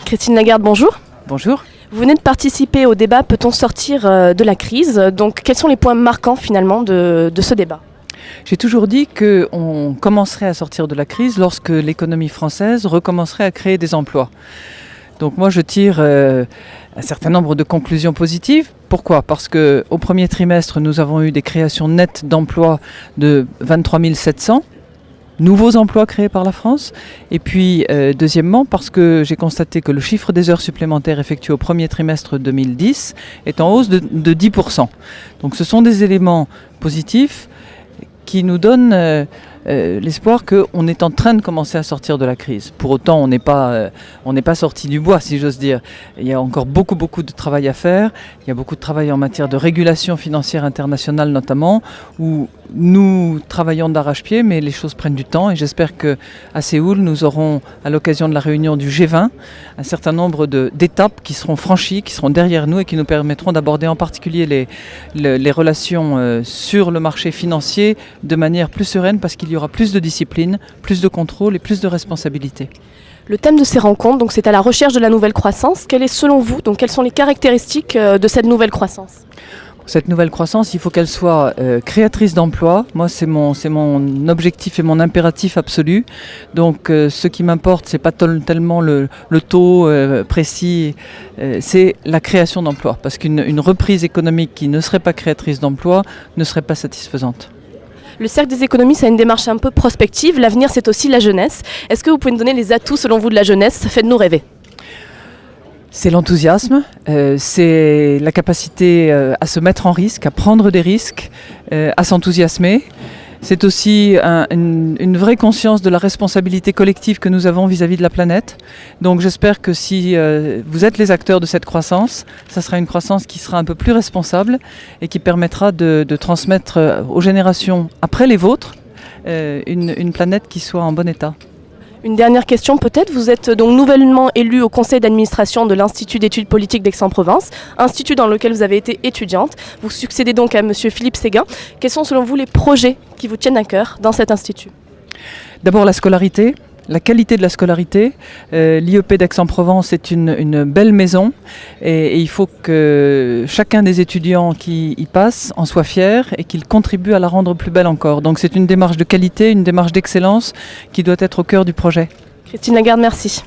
Christine Lagarde, bonjour. Bonjour. Vous venez de participer au débat Peut-on sortir de la crise? Donc quels sont les points marquants finalement de ce débat? J'ai toujours dit qu'on commencerait à sortir de la crise lorsque l'économie française recommencerait à créer des emplois. Donc moi je tire un certain nombre de conclusions positives. Pourquoi? Parce qu'au premier trimestre nous avons eu des créations nettes d'emplois de 23 700. Nouveaux emplois créés par la France. Et puis, deuxièmement, parce que j'ai constaté que le chiffre des heures supplémentaires effectuées au premier trimestre 2010 est en hausse de 10%. Donc ce sont des éléments positifs qui nous donnent l'espoir qu'on est en train de commencer à sortir de la crise. Pour autant, on n'est pas sorti du bois, si j'ose dire. Il y a encore beaucoup de travail à faire. Il y a beaucoup de travail en matière de régulation financière internationale notamment, où nous travaillons d'arrache-pied, mais les choses prennent du temps. Et j'espère qu'à Séoul, nous aurons, à l'occasion de la réunion du G20, un certain nombre d'étapes qui seront franchies, qui seront derrière nous et qui nous permettront d'aborder en particulier les relations sur le marché financier de manière plus sereine, parce qu'il y aura plus de discipline, plus de contrôle et plus de responsabilité. Le thème de ces rencontres, donc, c'est à la recherche de la nouvelle croissance. Quelle est selon vous, donc, quelles sont les caractéristiques de cette nouvelle croissance? Cette nouvelle croissance, il faut qu'elle soit créatrice d'emplois. Moi, c'est mon objectif et mon impératif absolu. Donc, ce qui m'importe, c'est pas tellement le taux précis, c'est la création d'emplois. Parce qu'une reprise économique qui ne serait pas créatrice d'emplois ne serait pas satisfaisante. Le Cercle des économistes a une démarche un peu prospective. L'avenir, c'est aussi la jeunesse. Est-ce que vous pouvez nous donner les atouts, selon vous, de la jeunesse? Faites-nous rêver. C'est l'enthousiasme, c'est la capacité à se mettre en risque, à prendre des risques, à s'enthousiasmer. C'est aussi une vraie conscience de la responsabilité collective que nous avons vis-à-vis de la planète. Donc j'espère que si vous êtes les acteurs de cette croissance, ça sera une croissance qui sera un peu plus responsable et qui permettra de transmettre aux générations après les vôtres une planète qui soit en bon état. Une dernière question peut-être. Vous êtes donc nouvellement élu au conseil d'administration de l'Institut d'études politiques d'Aix-en-Provence, institut dans lequel vous avez été étudiante. Vous succédez donc à monsieur Philippe Séguin. Quels sont selon vous les projets qui vous tiennent à cœur dans cet institut? D'abord la scolarité. La qualité de la scolarité. L'IEP d'Aix-en-Provence est une belle maison et il faut que chacun des étudiants qui y passe en soit fier et qu'il contribue à la rendre plus belle encore. Donc c'est une démarche de qualité, une démarche d'excellence qui doit être au cœur du projet. Christine Lagarde, merci.